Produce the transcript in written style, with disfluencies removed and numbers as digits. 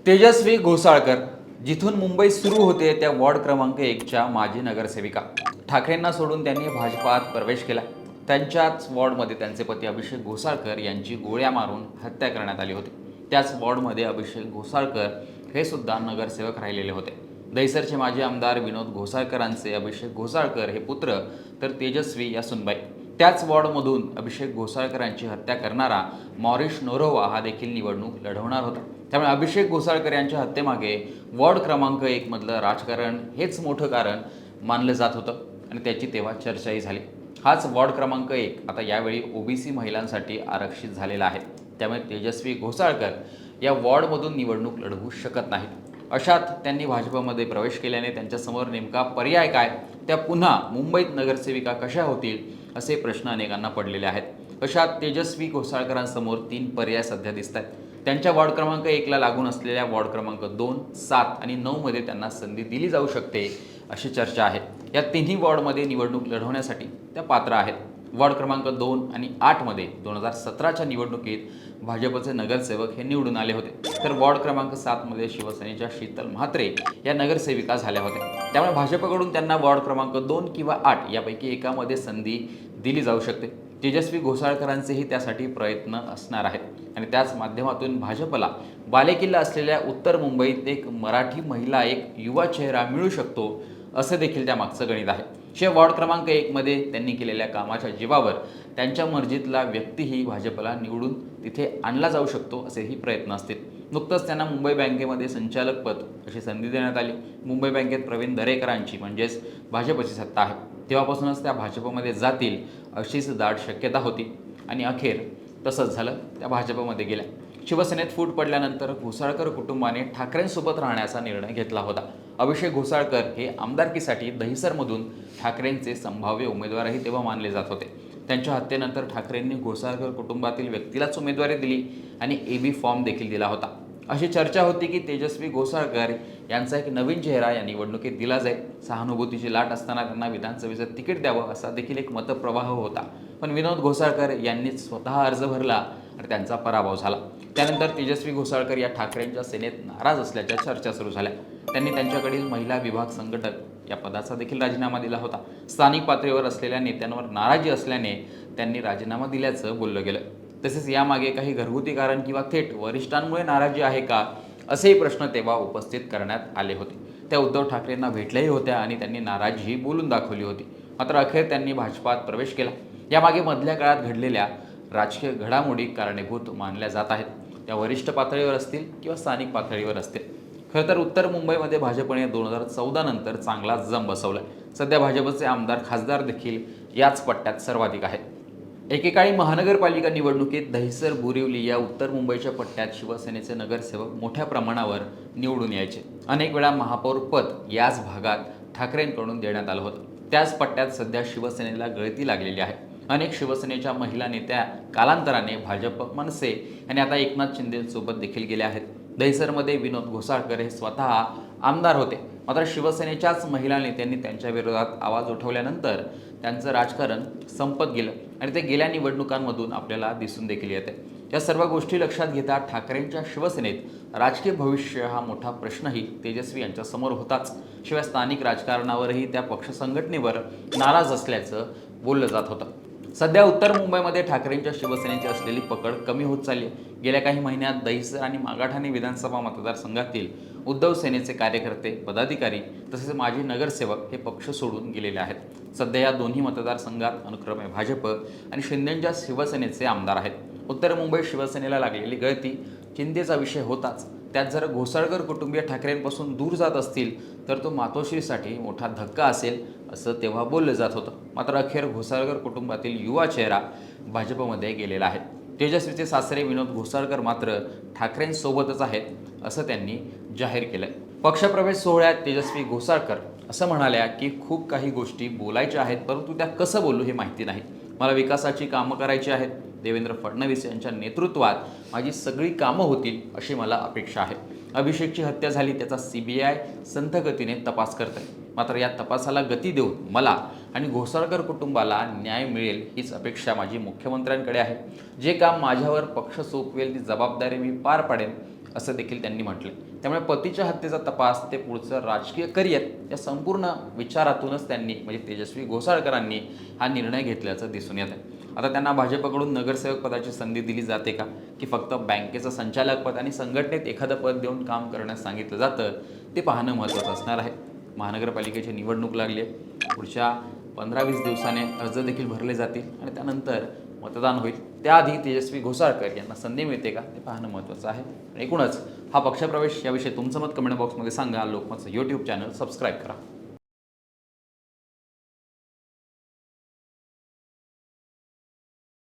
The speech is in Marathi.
तेजस्वी घोसाळकर जिथून मुंबई सुरू होते त्या वॉर्ड क्रमांक 1च्या माजी नगरसेविका ठाकरेंना सोडून त्यांनी भाजपात प्रवेश केला। त्यांच्याच वॉर्डमध्ये त्यांचे पती अभिषेक घोसाळकर यांची गोळ्या मारून हत्या करण्यात आली होती। त्याच वॉर्डमध्ये अभिषेक घोसाळकर हे सुद्धा नगरसेवक राहिलेले होते। दहिसरचे माजी आमदार विनोद घोसाळकरांचे अभिषेक घोसाळकर हे पुत्र तर तेजस्वी या सुनबाई। त्याच वॉर्डमधून अभिषेक घोसाळकरांची हत्या करणारा मॉरिस नोरोवा हा देखील निवडणूक लढवणार होता। त्यामुळे अभिषेक घोसाळकर यांच्या हत्येमागे वॉर्ड क्रमांक 1 मधलं राजकारण हेच मोठं कारण मानलं जात होतं आणि त्याची तेव्हा चर्चाही झाली। हाच वॉर्ड क्रमांक 1 आता यावेळी ओबीसी महिलांसाठी आरक्षित झालेला आहे। त्यामुळे तेजस्वी घोसाळकर या वॉर्डमधून निवडणूक लढवू शकत नाहीत। अशात त्यांनी भाजपमध्ये प्रवेश केल्याने त्यांच्यासमोर नेमका पर्याय काय, त्या पुन्हा मुंबईत नगरसेविका कशा होतील असे प्रश्न अनेकांना पडलेले आहेत। अशात तेजस्वी घोसाळकरांसमोर 3 पर्याय सध्या दिसत आहेत। त्यांच्या वॉर्ड क्रमांक 1ला लागून असलेल्या वॉर्ड क्रमांक 2, 7 आणि 9 मध्ये त्यांना संधी दिली जाऊ शकते अशी चर्चा आहे। या तिन्ही वॉर्डमध्ये निवडणूक लढवण्यासाठी त्या पात्र आहेत। वॉर्ड क्रमांक 2 आणि 8 मध्ये 2017च्या निवडणुकीत भाजपचे नगरसेवक हे निवडून आले होते, तर वॉर्ड क्रमांक 7 मध्ये शिवसेनेच्या शीतल म्हात्रे या नगरसेविका झाल्या होत्या। त्यामुळे भाजपकडून त्यांना वॉर्ड क्रमांक 2 किंवा 8 यापैकी एकामध्ये संधी दिली जाऊ शकते। तेजस्वी घोसाळकरांचेही त्यासाठी प्रयत्न असणार आहेत आणि त्याच माध्यमातून भाजपला बालेकिल्ला असलेल्या उत्तर मुंबईत एक मराठी महिला, एक युवा चेहरा मिळू शकतो असं देखील त्यामागचं गणित आहे। शिवाय वॉर्ड क्रमांक 1 मध्ये त्यांनी केलेल्या कामाच्या जीवावर त्यांच्या मर्जीतला व्यक्तीही भाजपला निवडून तिथे आणला जाऊ शकतो असेही प्रयत्न असतील। नुकतंच त्यांना मुंबई बँकेमध्ये संचालकपद अशी संधी देण्यात आली। मुंबई बँकेत प्रवीण दरेकरांची म्हणजेच भाजपची सत्ता आहे, तेव्हापासूनच त्या भाजपमध्ये जातील अशीच दाट शक्यता होती आणि अखेर तसंच झालं, त्या भाजपमध्ये गेल्या। शिवसेनेत फूट पडल्यानंतर घोसाळकर कुटुंबाने ठाकरेंसोबत राहण्याचा निर्णय घेतला होता। अभिषेक घोसाळकर हे आमदारकीसाठी दहिसरमधून ठाकरेंचे संभाव्य उमेदवारही तेव्हा मानले जात होते। त्यांच्या हत्येनंतर ठाकरेंनी घोसाळकर कुटुंबातील व्यक्तीलाच उमेदवारी दिली आणि एबी फॉर्म देखील दिला होता। अशी चर्चा होती की तेजस्वी घोसाळकर यांचा एक नवीन चेहरा या निवडणुकीत दिला जाईल। सहानुभूतीची लाट असताना त्यांना विधानसभेचं तिकीट द्यावं असा देखील एक मतप्रवाह होता, पण विनोद घोसाळकर यांनीच स्वतः अर्ज भरला आणि त्यांचा पराभव झाला। त्यानंतर तेजस्वी घोसाळकर या ठाकरेंच्या सेनेत नाराज असल्याच्या चर्चा सुरू झाल्या। त्यांनी त्यांच्याकडील महिला विभाग संघटक या पदाचा देखील राजीनामा दिला होता। स्थानिक पातळीवर असलेल्या नेत्यांवर नाराजी असल्याने त्यांनी राजीनामा दिल्याचं बोललं गेलं। तसेच यामागे काही घरगुती कारण किंवा थेट वरिष्ठांमुळे नाराजी आहे का असेही प्रश्न तेव्हा उपस्थित करण्यात आले होते। त्या उद्धव ठाकरेंना भेटल्याही होत्या आणि त्यांनी नाराजीही बोलून दाखवली होती, मात्र अखेर त्यांनी भाजपात प्रवेश केला। यामागे मधल्या काळात घडलेल्या राजकीय घडामोडी कारणीभूत मानल्या जात आहेत, त्या वरिष्ठ पातळीवर असतील किंवा स्थानिक पातळीवर असतील। खरं तर उत्तर मुंबईमध्ये भाजपने 2014 नंतर चांगला जम बसवलाय। सध्या भाजपचे आमदार, खासदार देखील याच पट्ट्यात सर्वाधिक आहेत। एकेकाळी महानगरपालिका निवडणुकीत दहिसर, बोरिवली या उत्तर मुंबईच्या पट्ट्यात शिवसेनेचे नगरसेवक मोठ्या प्रमाणावर निवडून यायचे। अनेक वेळा महापौर पद याच भागात ठाकरेंकडून देण्यात आलं होतं। त्याच पट्ट्यात सध्या शिवसेनेला गळती लागलेली आहे। अनेक शिवसेनेच्या महिला नेत्या कालांतराने भाजप, मनसे आणि आता एकनाथ शिंदेसोबत देखील गेल्या आहेत। दहिसरमध्ये विनोद घोसाळकर हे स्वतः आमदार होते, मात्र शिवसेनेच्याच महिला नेत्यांनी त्यांच्या विरोधात आवाज उठवल्यानंतर त्यांचं राजकारण संपत गेलं आणि ते गेल्या निवडणुकांमधून आपल्याला दिसून देखील येते। या सर्व गोष्टी लक्षात घेता ठाकरेंच्या शिवसेनेत राजकीय भविष्य हा मोठा प्रश्नही तेजस्वी यांच्यासमोर होताच। शिवाय स्थानिक राजकारणावरही त्या पक्ष संघटनेवर नाराज असल्याचं बोललं जात होतं। सध्या उत्तर मुंबईमध्ये ठाकरेंच्या शिवसेनेची असलेली पकड कमी होत चालली आहे। गेल्या काही महिन्यात दहिसर आणि मागाठाणे विधानसभा मतदारसंघातील उद्धव सेनेचे कार्यकर्ते, पदाधिकारी तसेच माजी नगरसेवक हे पक्ष सोडून गेलेले आहेत। सध्या या दोन्ही मतदारसंघात अनुक्रमे भाजप आणि शिंदेंच्या शिवसेनेचे आमदार आहेत। उत्तर मुंबईत शिवसेनेला लागलेली गळती चिंतेचा विषय होताच, त्यात जर घोसाळकर कुटुंबीय ठाकरेंपासून दूर जात असतील तर तो मातोश्रीसाठी मोठा धक्का असेल असं तेव्हा बोललं जात होतं। मात्र अखेर घोसाळकर कुटुंबातील युवा चेहरा भाजपमध्ये गेलेला आहे। तेजस्वीचे सासरे विनोद घोसाळकर मात्र ठाकरेंसोबतच आहेत असं त्यांनी जाहीर केलंय। पक्षप्रवेश सोहळ्यात तेजस्वी घोसाळकर असं म्हणाल्या की खूप काही गोष्टी बोलायच्या आहेत, परंतु त्या कसं बोलू हे माहिती नाही। मला विकासाची कामं करायची आहेत। देवेंद्र फडणवीस यांच्या नेतृत्वात माझी सगळी कामं होतील अशी मला अपेक्षा आहे। अभिषेकची हत्या झाली, त्याचा CBI संथ गतीने तपास करत आहे, मात्र या तपासाला गती देऊन मला आणि घोसाळकर कुटुंबाला न्याय मिळेल हीच अपेक्षा माझी मुख्यमंत्र्यांकडे आहे। जे काम माझ्यावर पक्ष सोपवेल ती जबाबदारी मी पार पाडेन असं देखील त्यांनी म्हटले. त्यामुळे पतीच्या हत्येचा तपास ते पुढचं राजकीय करिअर या संपूर्ण विचारातूनच त्यांनी म्हणजे तेजस्वी घोसाळकरांनी हा निर्णय घेतल्याचं दिसून येत आहे. आता त्यांना भाजपकडून नगरसेवक पदाची संधी दिली जाते का, की फक्त बँकेचं संचालक पद आणि संघटनेत एखादं पद देऊन काम करण्यास सांगितलं जातं, ते पाहणं महत्त्वाचं असणार आहे. महानगरपालिकेची निवडणूक लागली आहे. पुढच्या 15-20 दिवसाने अर्ज देखील भरले जातील आणि त्यानंतर मतदान होईल. त्याआधी तेजस्वी घोसाळकर यांना संधी मिळते का, ते पाहणं महत्त्वाचं आहे. एकूणच हा पक्षप्रवेश याविषयी तुमचं मत कमेंट बॉक्समध्ये सांगा. लोकमतचं यूट्यूब चॅनल सबस्क्राईब करा.